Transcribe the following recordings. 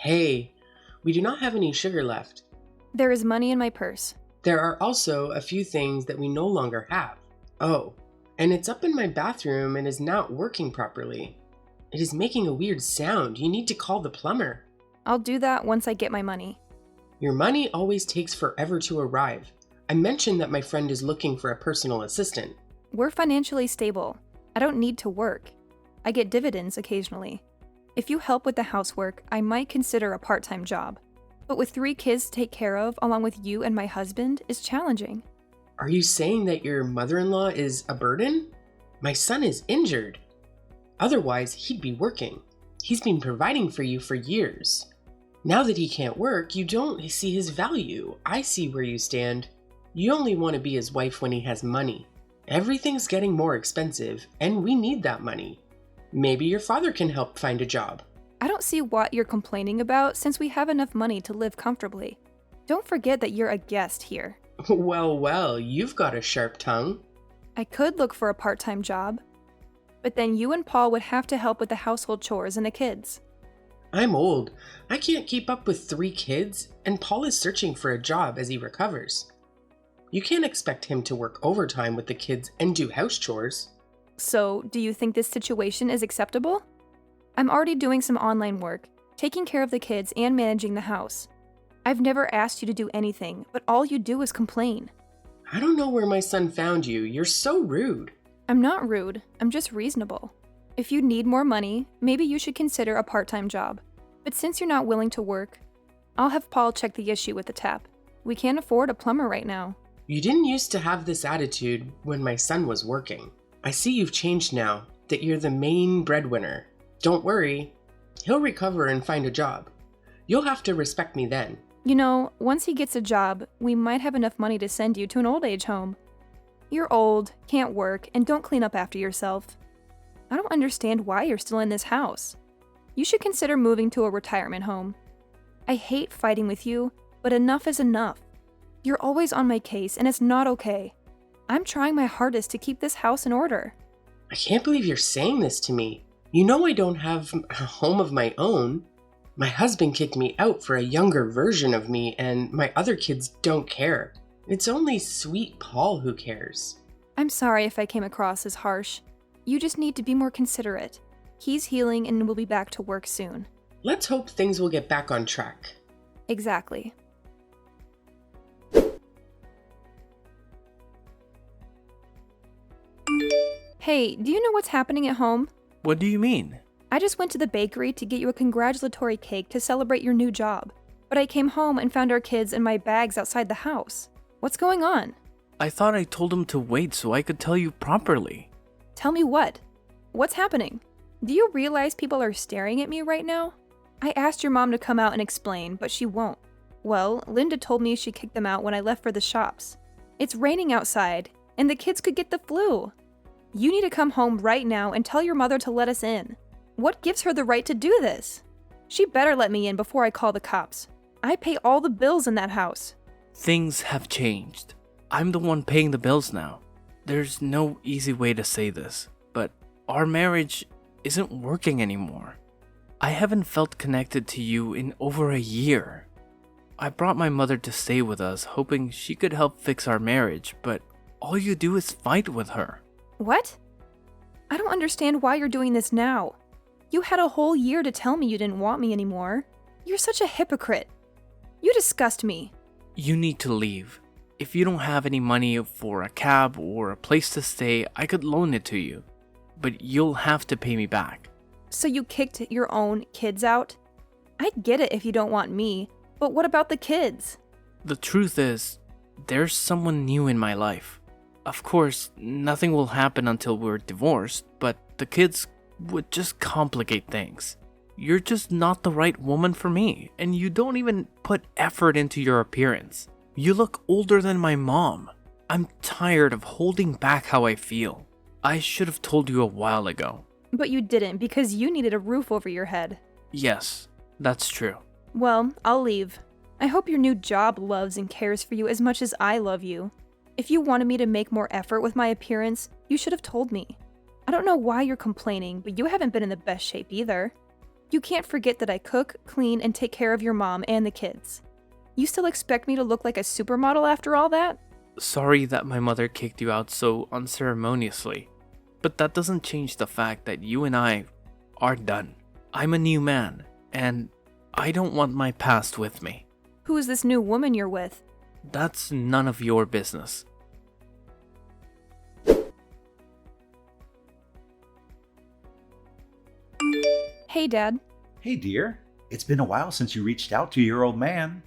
Hey, we do not have any sugar left. There is money in my purse. There are also a few things that we no longer have. Oh, and it's up in my bathroom and is not working properly. It is making a weird sound. You need to call the plumber. I'll do that once I get my money. Your money always takes forever to arrive. I mentioned that my friend is looking for a personal assistant. We're financially stable. I don't need to work. I get dividends occasionally. If you help with the housework, I might consider a part-time job. But with 3 kids to take care of, along with you and my husband, is challenging. Are you saying that your mother-in-law is a burden? My son is injured. Otherwise, he'd be working. He's been providing for you for years. Now that he can't work, you don't see his value. I see where you stand. You only want to be his wife when he has money. Everything's getting more expensive, and we need that money. Maybe your father can help find a job. I don't see what you're complaining about since we have enough money to live comfortably. Don't forget that you're a guest here. Well, you've got a sharp tongue. I could look for a part-time job, but then you and Paul would have to help with the household chores and the kids. I'm old. I can't keep up with 3 kids, and Paul is searching for a job as he recovers. You can't expect him to work overtime with the kids and do house chores. So, do you think this situation is acceptable? I'm already doing some online work, taking care of the kids and managing the house. I've never asked you to do anything, but all you do is complain. I don't know where my son found you. You're so rude. I'm not rude, I'm just reasonable. If you need more money, maybe you should consider a part-time job. But since you're not willing to work, I'll have Paul check the issue with the tap. We can't afford a plumber right now. You didn't used to have this attitude when my son was working. I see you've changed now, that you're the main breadwinner. Don't worry, he'll recover and find a job. You'll have to respect me then. You know, once he gets a job, we might have enough money to send you to an old age home. You're old, can't work, and don't clean up after yourself. I don't understand why you're still in this house. You should consider moving to a retirement home. I hate fighting with you, but enough is enough. You're always on my case, and it's not okay. I'm trying my hardest to keep this house in order. I can't believe you're saying this to me. You know I don't have a home of my own. My husband kicked me out for a younger version of me, and my other kids don't care. It's only sweet Paul who cares. I'm sorry if I came across as harsh. You just need to be more considerate. He's healing and will be back to work soon. Let's hope things will get back on track. Exactly. Hey, do you know what's happening at home? What do you mean? I just went to the bakery to get you a congratulatory cake to celebrate your new job. But I came home and found our kids and my bags outside the house. What's going on? I thought I told him to wait so I could tell you properly. Tell me what? What's happening? Do you realize people are staring at me right now? I asked your mom to come out and explain, but she won't. Well, Linda told me she kicked them out when I left for the shops. It's raining outside, and the kids could get the flu. You need to come home right now and tell your mother to let us in. What gives her the right to do this? She better let me in before I call the cops. I pay all the bills in that house. Things have changed. I'm the one paying the bills now. There's no easy way to say this, but our marriage isn't working anymore. I haven't felt connected to you in over a year. I brought my mother to stay with us, hoping she could help fix our marriage, but all you do is fight with her. What? I don't understand why you're doing this now. You had a whole year to tell me you didn't want me anymore. You're such a hypocrite. You disgust me. You need to leave. If you don't have any money for a cab or a place to stay, I could loan it to you. But you'll have to pay me back. So you kicked your own kids out? I get it if you don't want me, but what about the kids? The truth is, there's someone new in my life. Of course, nothing will happen until we're divorced, but the kids would just complicate things. You're just not the right woman for me, and you don't even put effort into your appearance. You look older than my mom. I'm tired of holding back how I feel. I should have told you a while ago. But you didn't because you needed a roof over your head. Yes, that's true. Well, I'll leave. I hope your new job loves and cares for you as much as I love you. If you wanted me to make more effort with my appearance, you should have told me. I don't know why you're complaining, but you haven't been in the best shape either. You can't forget that I cook, clean, and take care of your mom and the kids. You still expect me to look like a supermodel after all that? Sorry that my mother kicked you out so unceremoniously, but that doesn't change the fact that you and I are done. I'm a new man, and I don't want my past with me. Who is this new woman you're with? That's none of your business. Hey, Dad. Hey dear, it's been a while since you reached out to your old man.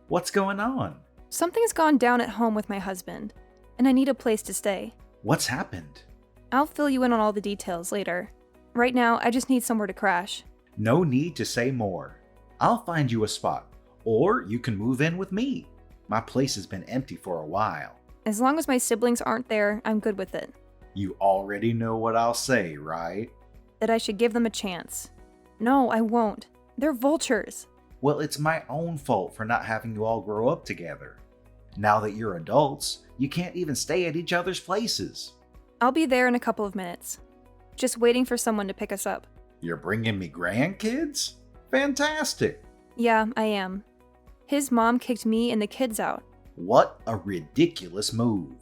What's going on? Something's gone down at home with my husband, and I need a place to stay. What's happened? I'll fill you in on all the details later. Right now, I just need somewhere to crash. No need to say more. I'll find you a spot, or you can move in with me. My place has been empty for a while. As long as my siblings aren't there, I'm good with it. You already know what I'll say, right? That I should give them a chance. No, I won't. They're vultures. Well, it's my own fault for not having you all grow up together. Now that you're adults, you can't even stay at each other's places. I'll be there in a couple of minutes. Just waiting for someone to pick us up. You're bringing me grandkids? Fantastic! Yeah, I am. His mom kicked me and the kids out. What a ridiculous move.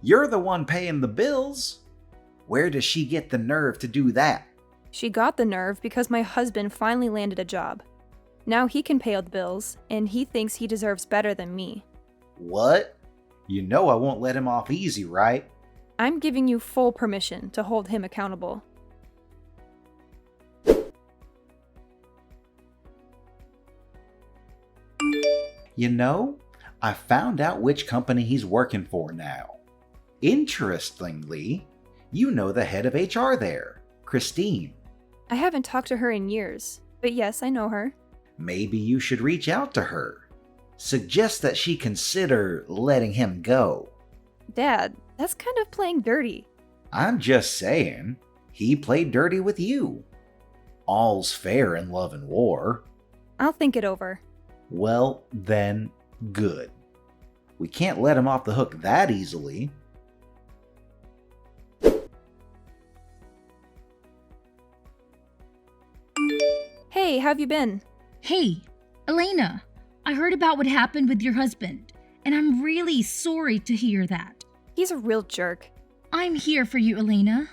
You're the one paying the bills. Where does she get the nerve to do that? She got the nerve because my husband finally landed a job. Now he can pay all the bills, and he thinks he deserves better than me. What? You know I won't let him off easy, right? I'm giving you full permission to hold him accountable. You know, I found out which company he's working for now. Interestingly, you know the head of HR there, Christine. I haven't talked to her in years, but yes, I know her. Maybe you should reach out to her. Suggest that she consider letting him go. Dad, that's kind of playing dirty. I'm just saying, he played dirty with you. All's fair in love and war. I'll think it over. Well, then, good. We can't let him off the hook that easily. Hey, how've you been? Hey, Elena, I heard about what happened with your husband, and I'm really sorry to hear that. He's a real jerk. I'm here for you, Elena.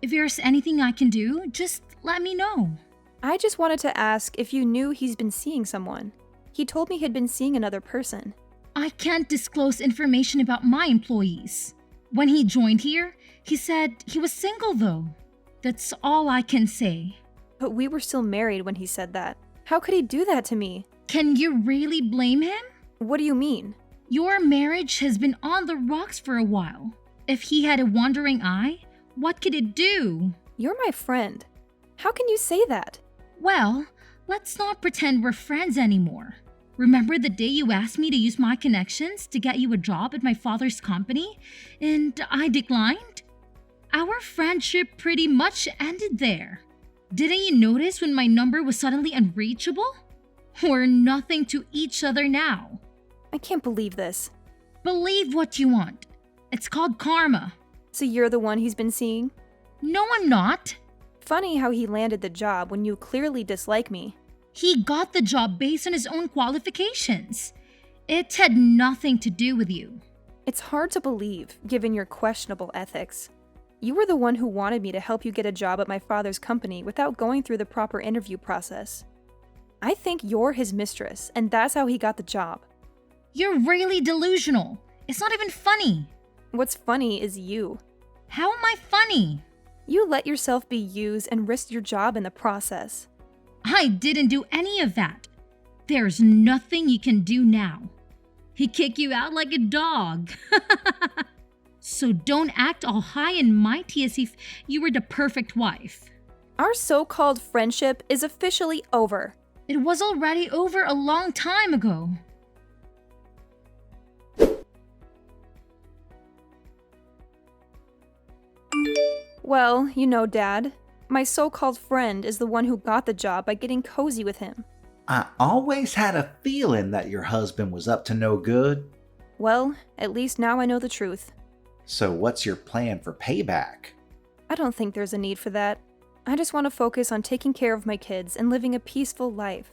If there's anything I can do, just let me know. I just wanted to ask if you knew he's been seeing someone. He told me he'd been seeing another person. I can't disclose information about my employees. When he joined here, he said he was single though. That's all I can say. But we were still married when he said that. How could he do that to me? Can you really blame him? What do you mean? Your marriage has been on the rocks for a while. If he had a wandering eye, what could it do? You're my friend. How can you say that? Well, let's not pretend we're friends anymore. Remember the day you asked me to use my connections to get you a job at my father's company, and I declined? Our friendship pretty much ended there. Didn't you notice when my number was suddenly unreachable? We're nothing to each other now. I can't believe this. Believe what you want. It's called karma. So you're the one he's been seeing? No, I'm not. Funny how he landed the job when you clearly dislike me. He got the job based on his own qualifications. It had nothing to do with you. It's hard to believe, given your questionable ethics. You were the one who wanted me to help you get a job at my father's company without going through the proper interview process. I think you're his mistress, and that's how he got the job. You're really delusional. It's not even funny. What's funny is you. How am I funny? You let yourself be used and risked your job in the process. I didn't do any of that. There's nothing you can do now. He kicked you out like a dog. So don't act all high and mighty as if you were the perfect wife. Our so-called friendship is officially over. It was already over a long time ago. Well, you know, Dad, my so-called friend is the one who got the job by getting cozy with him. I always had a feeling that your husband was up to no good. Well, at least now I know the truth. So what's your plan for payback? I don't think there's a need for that. I just want to focus on taking care of my kids and living a peaceful life.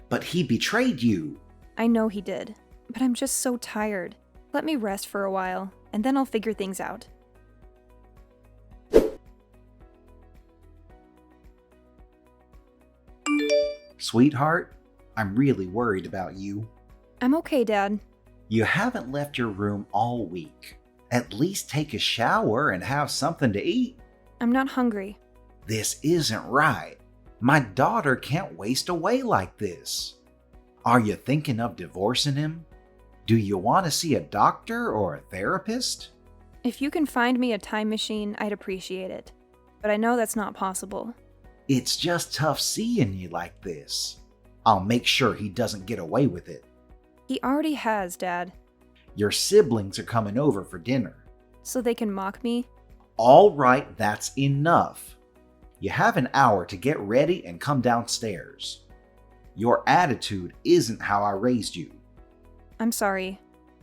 But he betrayed you. I know he did, but I'm just so tired. Let me rest for a while, and then I'll figure things out. Sweetheart, I'm really worried about you. I'm okay, Dad. You haven't left your room all week. At least take a shower and have something to eat. I'm not hungry. This isn't right. My daughter can't waste away like this. Are you thinking of divorcing him? Do you want to see a doctor or a therapist? If you can find me a time machine, I'd appreciate it. But I know that's not possible. It's just tough seeing you like this. I'll make sure he doesn't get away with it. He already has, Dad. Your siblings are coming over for dinner. So they can mock me? All right, that's enough. You have an hour to get ready and come downstairs. Your attitude isn't how I raised you. I'm sorry.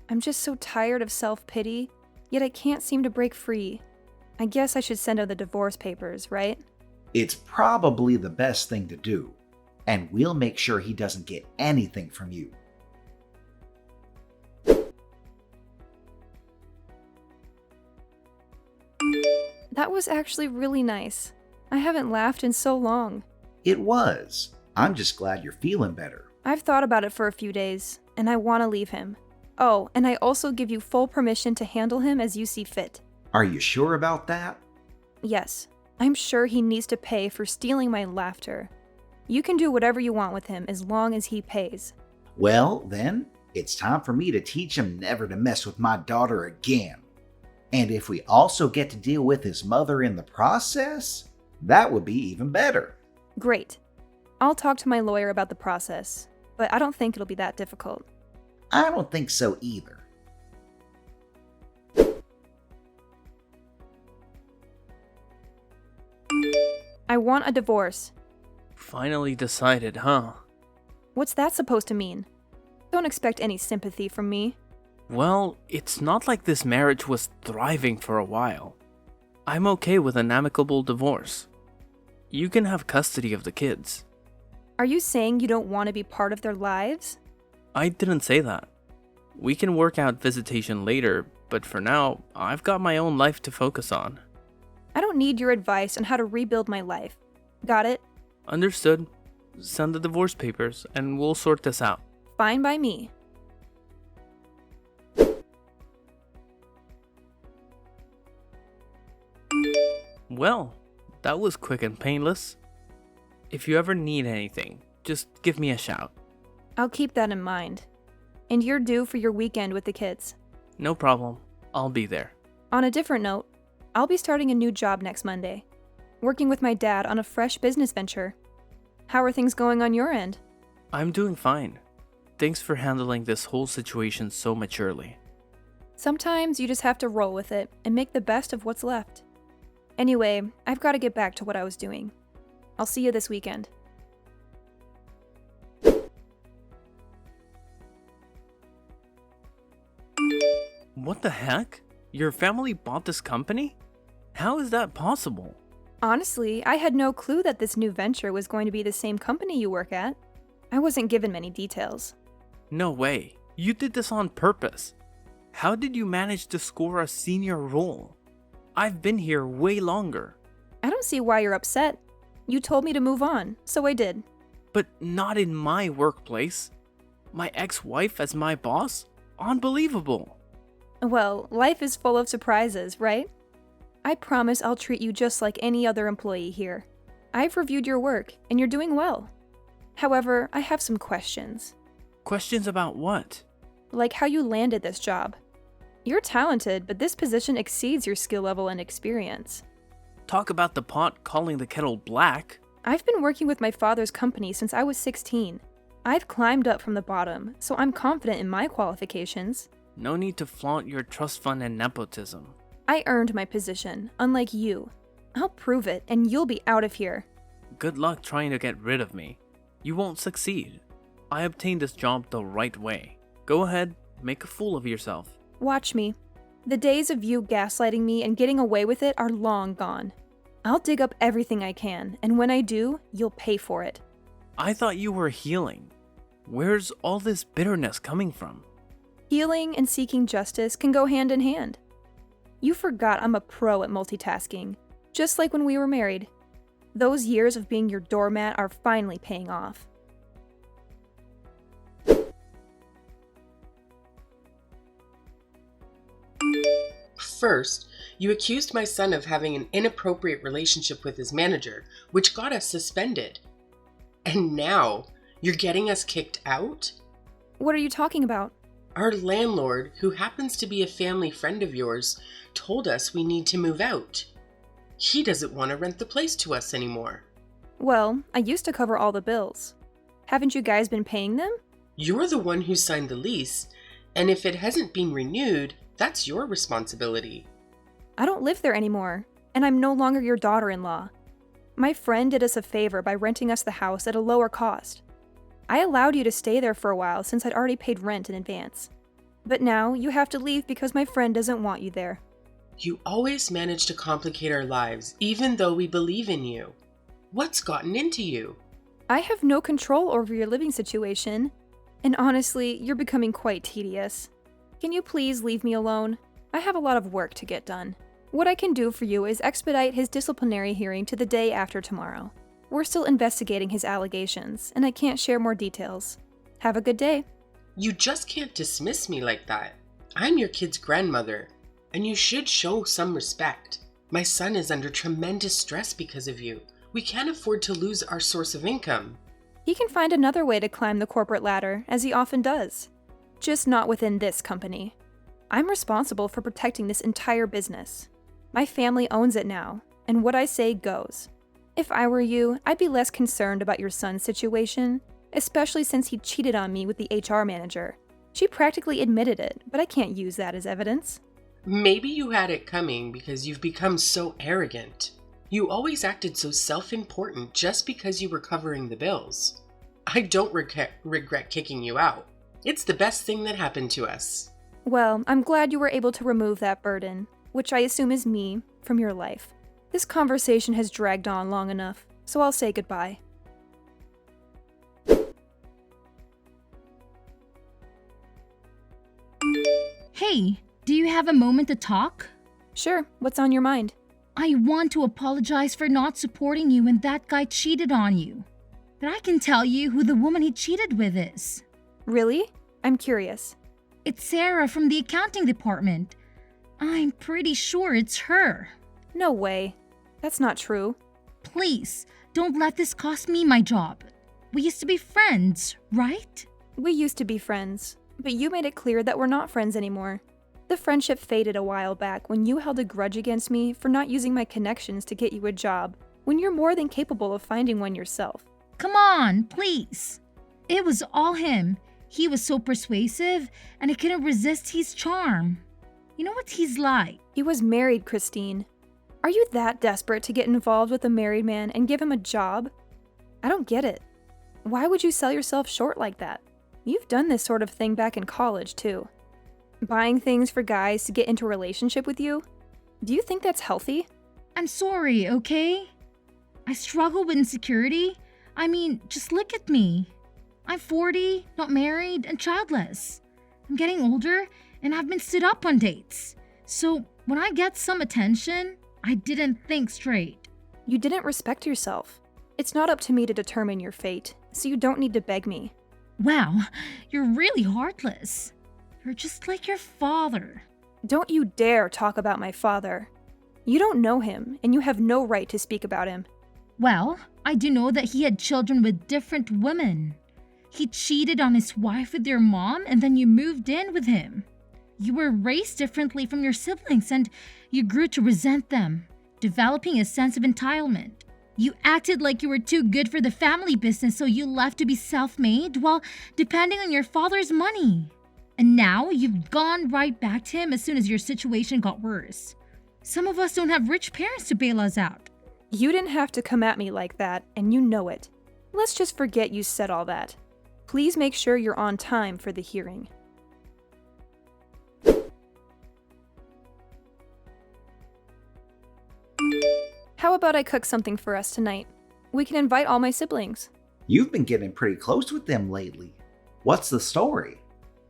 I'm just so tired of self-pity, yet I can't seem to break free. I guess I should send out the divorce papers, right? It's probably the best thing to do, and we'll make sure he doesn't get anything from you. That was actually really nice. I haven't laughed in so long. It was. I'm just glad you're feeling better. I've thought about it for a few days, and I want to leave him. Oh, and I also give you full permission to handle him as you see fit. Are you sure about that? Yes, I'm sure he needs to pay for stealing my laughter. You can do whatever you want with him as long as he pays. Well, then, it's time for me to teach him never to mess with my daughter again. And if we also get to deal with his mother in the process, that would be even better. Great. I'll talk to my lawyer about the process, but I don't think it'll be that difficult. I don't think so either. I want a divorce. Finally decided, huh? What's that supposed to mean? Don't expect any sympathy from me. Well, it's not like this marriage was thriving for a while. I'm okay with an amicable divorce. You can have custody of the kids. Are you saying you don't want to be part of their lives? I didn't say that. We can work out visitation later, but for now, I've got my own life to focus on. I don't need your advice on how to rebuild my life. Got it? Understood. Send the divorce papers, and we'll sort this out. Fine by me. Well, that was quick and painless. If you ever need anything, just give me a shout. I'll keep that in mind. And you're due for your weekend with the kids. No problem. I'll be there. On a different note, I'll be starting a new job next Monday, working with my dad on a fresh business venture. How are things going on your end? I'm doing fine. Thanks for handling this whole situation so maturely. Sometimes you just have to roll with it and make the best of what's left. Anyway, I've got to get back to what I was doing. I'll see you this weekend. What the heck? Your family bought this company? How is that possible? Honestly, I had no clue that this new venture was going to be the same company you work at. I wasn't given many details. No way. You did this on purpose. How did you manage to score a senior role? I've been here way longer. I don't see why you're upset. You told me to move on, so I did. But not in my workplace. My ex-wife as my boss? Unbelievable. Well, life is full of surprises, right? I promise I'll treat you just like any other employee here. I've reviewed your work, and you're doing well. However, I have some questions. Questions about what? Like how you landed this job. You're talented, but this position exceeds your skill level and experience. Talk about the pot calling the kettle black. I've been working with my father's company since I was 16. I've climbed up from the bottom, so I'm confident in my qualifications. No need to flaunt your trust fund and nepotism. I earned my position, unlike you. I'll prove it, and you'll be out of here. Good luck trying to get rid of me. You won't succeed. I obtained this job the right way. Go ahead, make a fool of yourself. Watch me. The days of you gaslighting me and getting away with it are long gone. I'll dig up everything I can, and when I do, you'll pay for it. I thought you were healing. Where's all this bitterness coming from? Healing and seeking justice can go hand in hand. You forgot I'm a pro at multitasking, just like when we were married. Those years of being your doormat are finally paying off. First, you accused my son of having an inappropriate relationship with his manager, which got us suspended. And now, you're getting us kicked out? What are you talking about? Our landlord, who happens to be a family friend of yours, told us we need to move out. He doesn't want to rent the place to us anymore. Well, I used to cover all the bills. Haven't you guys been paying them? You're the one who signed the lease, and if it hasn't been renewed, that's your responsibility. I don't live there anymore, and I'm no longer your daughter-in-law. My friend did us a favor by renting us the house at a lower cost. I allowed you to stay there for a while since I'd already paid rent in advance. But now you have to leave because my friend doesn't want you there. You always manage to complicate our lives, even though we believe in you. What's gotten into you? I have no control over your living situation, and honestly, you're becoming quite tedious. Can you please leave me alone? I have a lot of work to get done. What I can do for you is expedite his disciplinary hearing to the day after tomorrow. We're still investigating his allegations, and I can't share more details. Have a good day. You just can't dismiss me like that. I'm your kid's grandmother, and you should show some respect. My son is under tremendous stress because of you. We can't afford to lose our source of income. He can find another way to climb the corporate ladder, as he often does. Just not within this company. I'm responsible for protecting this entire business. My family owns it now, and what I say goes. If I were you, I'd be less concerned about your son's situation, especially since he cheated on me with the HR manager. She practically admitted it, but I can't use that as evidence. Maybe you had it coming because you've become so arrogant. You always acted so self-important just because you were covering the bills. I don't regret kicking you out. It's the best thing that happened to us. Well, I'm glad you were able to remove that burden, which I assume is me, from your life. This conversation has dragged on long enough, so I'll say goodbye. Hey, do you have a moment to talk? Sure, what's on your mind? I want to apologize for not supporting you when that guy cheated on you. But I can tell you who the woman he cheated with is. Really? I'm curious. It's Sarah from the accounting department. I'm pretty sure it's her. No way. That's not true. Please, don't let this cost me my job. We used to be friends, right? We used to be friends, but you made it clear that we're not friends anymore. The friendship faded a while back when you held a grudge against me for not using my connections to get you a job, when you're more than capable of finding one yourself. Come on, please. It was all him. He was so persuasive, and I couldn't resist his charm. You know what he's like? He was married, Christine. Are you that desperate to get involved with a married man and give him a job? I don't get it. Why would you sell yourself short like that? You've done this sort of thing back in college, too. Buying things for guys to get into a relationship with you? Do you think that's healthy? I'm sorry, okay? I struggle with insecurity. I mean, just look at me. I'm 40, not married, and childless. I'm getting older, and I've been stood up on dates. So when I get some attention, I didn't think straight. You didn't respect yourself. It's not up to me to determine your fate, so you don't need to beg me. Wow, you're really heartless. You're just like your father. Don't you dare talk about my father. You don't know him, and you have no right to speak about him. Well, I do know that he had children with different women. He cheated on his wife with your mom, and then you moved in with him. You were raised differently from your siblings, and you grew to resent them, developing a sense of entitlement. You acted like you were too good for the family business, so you left to be self-made while depending on your father's money. And now you've gone right back to him as soon as your situation got worse. Some of us don't have rich parents to bail us out. You didn't have to come at me like that, and you know it. Let's just forget you said all that. Please make sure you're on time for the hearing. How about I cook something for us tonight? We can invite all my siblings. You've been getting pretty close with them lately. What's the story?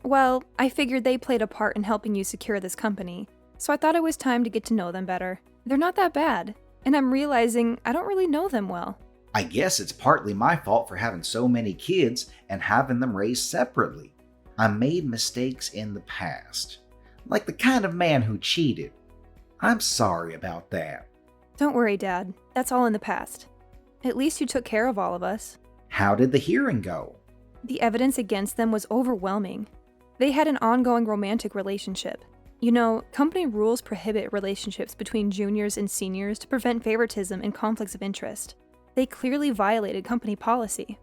Well, I figured they played a part in helping you secure this company, so I thought it was time to get to know them better. They're not that bad, and I'm realizing I don't really know them well. I guess it's partly my fault for having so many kids and having them raised separately. I made mistakes in the past, like the kind of man who cheated. I'm sorry about that. Don't worry, Dad. That's all in the past. At least you took care of all of us. How did the hearing go? The evidence against them was overwhelming. They had an ongoing romantic relationship. You know, company rules prohibit relationships between juniors and seniors to prevent favoritism and conflicts of interest. They clearly violated company policy.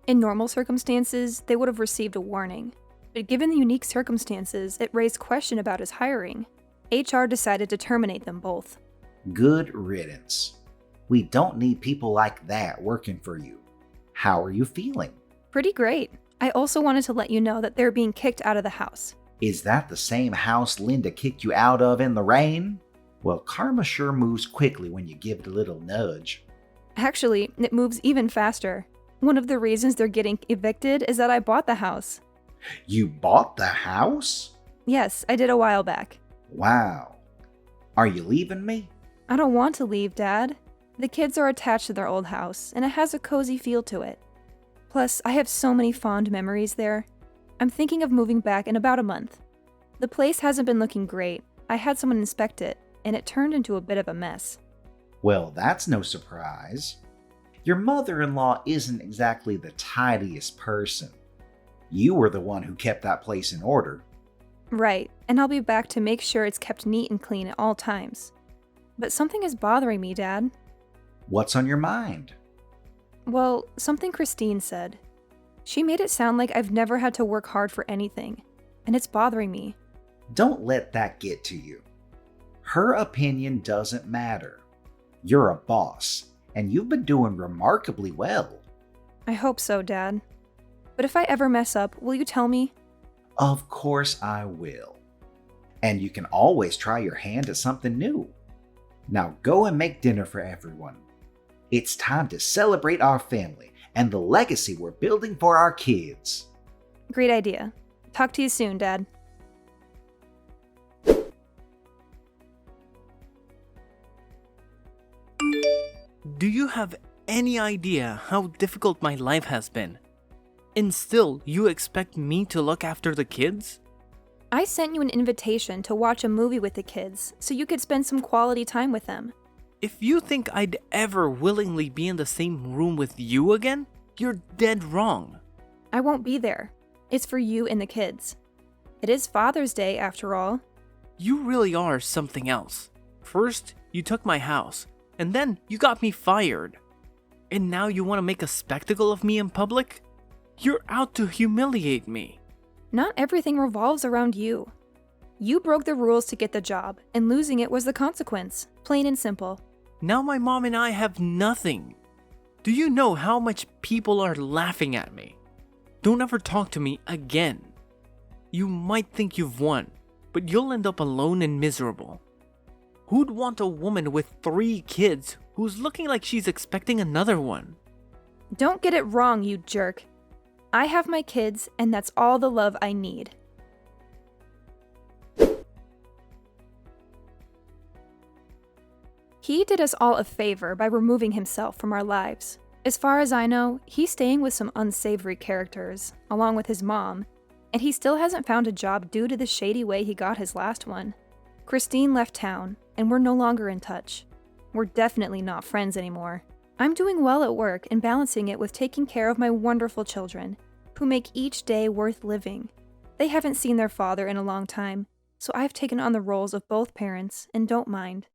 In normal circumstances, they would have received a warning. But given the unique circumstances, it raised question about his hiring. HR decided to terminate them both. Good riddance. We don't need people like that working for you. How are you feeling? Pretty great. I also wanted to let you know that they're being kicked out of the house. Is that the same house Linda kicked you out of in the rain? Well, karma sure moves quickly when you give it a little nudge. Actually, it moves even faster. One of the reasons they're getting evicted is that I bought the house. You bought the house? Yes, I did a while back. Wow. Are you leaving me? I don't want to leave, Dad. The kids are attached to their old house, and it has a cozy feel to it. Plus, I have so many fond memories there. I'm thinking of moving back in about a month. The place hasn't been looking great. I had someone inspect it, and it turned into a bit of a mess. Well, that's no surprise. Your mother-in-law isn't exactly the tidiest person. You were the one who kept that place in order. Right, and I'll be back to make sure it's kept neat and clean at all times. But something is bothering me, Dad. What's on your mind? Well, something Christine said. She made it sound like I've never had to work hard for anything, and it's bothering me. Don't let that get to you. Her opinion doesn't matter. You're a boss, and you've been doing remarkably well. I hope so, Dad. But if I ever mess up, will you tell me? Of course I will. And you can always try your hand at something new. Now go and make dinner for everyone. It's time to celebrate our family and the legacy we're building for our kids. Great idea. Talk to you soon, Dad. Do you have any idea how difficult my life has been? And still, you expect me to look after the kids? I sent you an invitation to watch a movie with the kids so you could spend some quality time with them. If you think I'd ever willingly be in the same room with you again, you're dead wrong. I won't be there. It's for you and the kids. It is Father's Day, after all. You really are something else. First, you took my house, and then you got me fired. And now you want to make a spectacle of me in public? You're out to humiliate me. Not everything revolves around you. You broke the rules to get the job, and losing it was the consequence. Plain and simple. Now my mom and I have nothing. Do you know how much people are laughing at me? Don't ever talk to me again. You might think you've won, but you'll end up alone and miserable. Who'd want a woman with 3 kids who's looking like she's expecting another one? Don't get it wrong, you jerk. I have my kids, and that's all the love I need. He did us all a favor by removing himself from our lives. As far as I know, he's staying with some unsavory characters, along with his mom, and he still hasn't found a job due to the shady way he got his last one. Christine left town, and we're no longer in touch. We're definitely not friends anymore. I'm doing well at work and balancing it with taking care of my wonderful children, who make each day worth living. They haven't seen their father in a long time, so I've taken on the roles of both parents and don't mind.